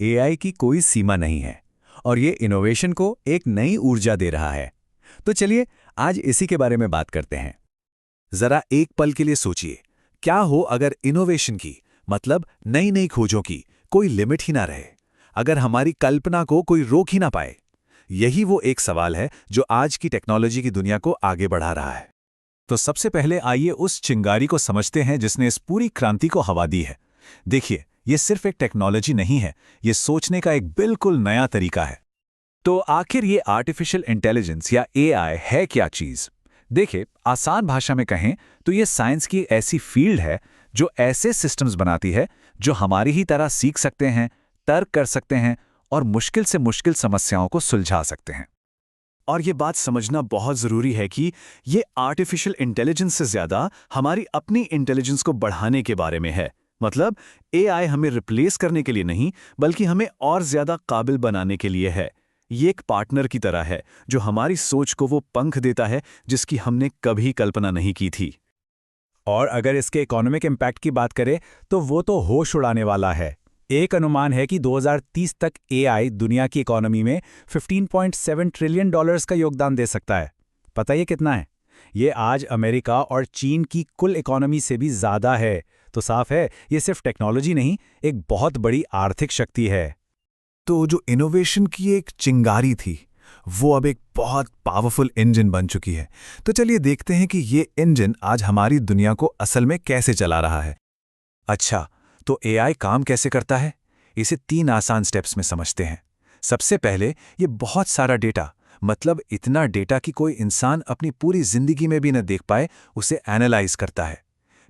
AI की कोई सीमा नहीं है और ये इनोवेशन को एक नई ऊर्जा दे रहा है। तो चलिए आज इसी के बारे में बात करते हैं। जरा एक पल के लिए सोचिए, क्या हो अगर इनोवेशन की मतलब नई नई खोजों की कोई लिमिट ही ना रहे, अगर हमारी कल्पना को कोई रोक ही ना पाए। यही वो एक सवाल है जो आज की टेक्नोलॉजी की दुनिया को आगे बढ़ा रहा है। तो सबसे पहले आइए उस चिंगारी को समझते हैं जिसने इस पूरी क्रांति को हवा दी है। देखिए, ये सिर्फ एक टेक्नोलॉजी नहीं है, ये सोचने का एक बिल्कुल नया तरीका है। तो आखिर ये आर्टिफिशियल इंटेलिजेंस या एआई है क्या चीज़? देखिए, आसान भाषा में कहें तो ये साइंस की ऐसी फील्ड है जो ऐसे सिस्टम्स बनाती है जो हमारी ही तरह सीख सकते हैं, तर्क कर सकते हैं और मुश्किल से मुश्किल समस्याओं को सुलझा सकते हैं। और ये बात समझना बहुत ज़रूरी है कि ये आर्टिफिशियल इंटेलिजेंस से ज़्यादा हमारी अपनी इंटेलिजेंस को बढ़ाने के बारे में है। मतलब एआई हमें रिप्लेस करने के लिए नहीं, बल्कि हमें और ज़्यादा काबिल बनाने के लिए है। ये एक पार्टनर की तरह है जो हमारी सोच को वो पंख देता है जिसकी हमने कभी कल्पना नहीं की थी। और अगर इसके इकोनॉमिक इम्पैक्ट की बात करें तो वो तो होश उड़ाने वाला है। एक अनुमान है कि 2030 तक एआई दुनिया की इकोनॉमी में $15.7 ट्रिलियन का योगदान दे सकता है। पता ये कितना है? ये आज अमेरिका और चीन की कुल इकोनॉमी से भी ज़्यादा है। तो साफ है, ये सिर्फ टेक्नोलॉजी नहीं, एक बहुत बड़ी आर्थिक शक्ति है। तो जो इनोवेशन की एक चिंगारी थी, वो अब एक बहुत पावरफुल इंजन बन चुकी है। तो चलिए देखते हैं कि ये इंजन आज हमारी दुनिया को असल में कैसे चला रहा है। अच्छा, तो एआई काम कैसे करता है? इसे 3 आसान स्टेप्स में समझते हैं। सबसे पहले, ये बहुत सारा डेटा, मतलब इतना डेटा कि कोई इंसान अपनी पूरी जिंदगी में भी न देख पाए, उसे एनालाइज करता है।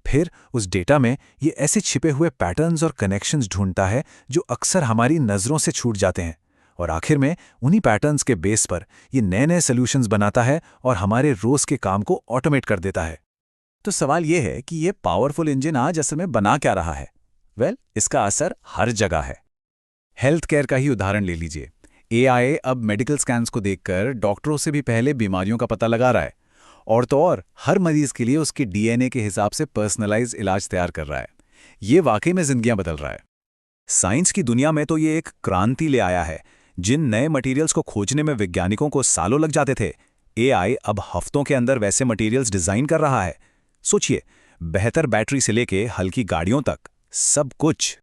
फिर उस डेटा में ये ऐसे छिपे हुए पैटर्न्स और कनेक्शंस ढूंढता है जो अक्सर हमारी नज़रों से छूट जाते हैं। और आखिर में उन्हीं पैटर्न्स के बेस पर ये नए नए सॉल्यूशंस बनाता है और हमारे रोज़ के काम को ऑटोमेट कर देता है। तो सवाल ये है कि ये पावरफुल इंजन आज असल में बना क्या रहा है? इसका असर हर जगह है। हेल्थ केयर का ही उदाहरण ले लीजिए। एआई अब मेडिकल स्कैन्स को देखकर डॉक्टरों से भी पहले बीमारियों का पता लगा रहा है, और तो और हर मरीज के लिए उसके डीएनए के हिसाब से पर्सनलाइज इलाज तैयार कर रहा है। ये वाकई में जिंदगियां बदल रहा है। साइंस की दुनिया में तो ये एक क्रांति ले आया है। जिन नए मटेरियल्स को खोजने में वैज्ञानिकों को सालों लग जाते थे, एआई अब हफ्तों के अंदर वैसे मटेरियल्स डिजाइन कर रहा है। सोचिए, बेहतर बैटरी से लेके हल्की गाड़ियों तक सब कुछ।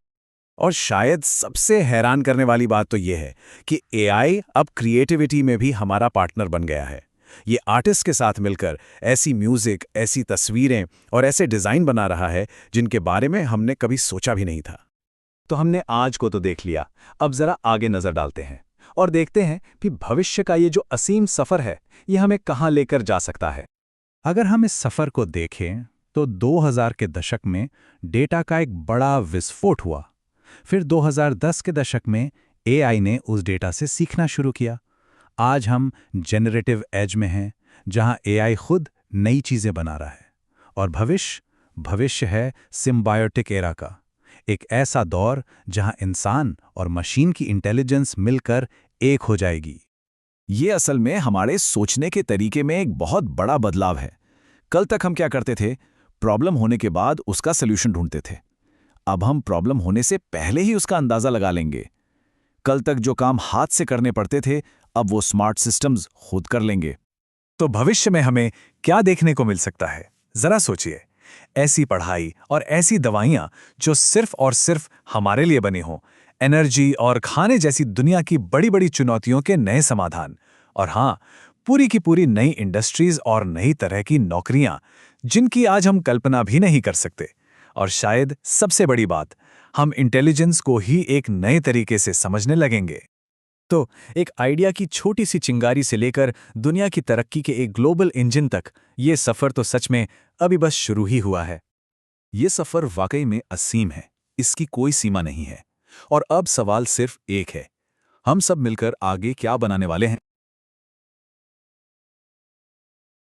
और शायद सबसे हैरान करने वाली बात तो यह है कि एआई अब क्रिएटिविटी में भी हमारा पार्टनर बन गया है। ये आर्टिस्ट के साथ मिलकर ऐसी म्यूजिक, ऐसी तस्वीरें और ऐसे डिज़ाइन बना रहा है जिनके बारे में हमने कभी सोचा भी नहीं था। तो हमने आज को तो देख लिया, अब जरा आगे नज़र डालते हैं और देखते हैं कि भविष्य का ये जो असीम सफ़र है, ये हमें कहाँ लेकर जा सकता है। अगर हम इस सफ़र को देखें तो 2000 के दशक में डेटा का एक बड़ा विस्फोट हुआ। फिर 2010 के दशक में एआई ने उस डेटा से सीखना शुरू किया। आज हम जेनरेटिव एज में हैं, जहां एआई खुद नई चीजें बना रहा है। और भविष्य है सिम्बायोटिक एरा का, एक ऐसा दौर जहां इंसान और मशीन की इंटेलिजेंस मिलकर एक हो जाएगी। ये असल में हमारे सोचने के तरीके में एक बहुत बड़ा बदलाव है। कल तक हम क्या करते थे? प्रॉब्लम होने के बाद उसका सल्यूशन ढूंढते थे। अब हम प्रॉब्लम होने से पहले ही उसका अंदाजा लगा लेंगे। कल तक जो काम हाथ से करने पड़ते थे, अब वो स्मार्ट सिस्टम्स खुद कर लेंगे। तो भविष्य में हमें क्या देखने को मिल सकता है? जरा सोचिए, ऐसी पढ़ाई और ऐसी दवाइयां जो सिर्फ और सिर्फ हमारे लिए बनी हों, एनर्जी और खाने जैसी दुनिया की बड़ी बड़ी चुनौतियों के नए समाधान, और हाँ, पूरी की पूरी नई इंडस्ट्रीज और नई तरह की नौकरियां जिनकी आज हम कल्पना भी नहीं कर सकते। और शायद सबसे बड़ी बात, हम इंटेलिजेंस को ही एक नए तरीके से समझने लगेंगे। तो एक आइडिया की छोटी सी चिंगारी से लेकर दुनिया की तरक्की के एक ग्लोबल इंजन तक, ये सफ़र तो सच में अभी बस शुरू ही हुआ है। ये सफ़र वाकई में असीम है, इसकी कोई सीमा नहीं है। और अब सवाल सिर्फ एक है, हम सब मिलकर आगे क्या बनाने वाले हैं?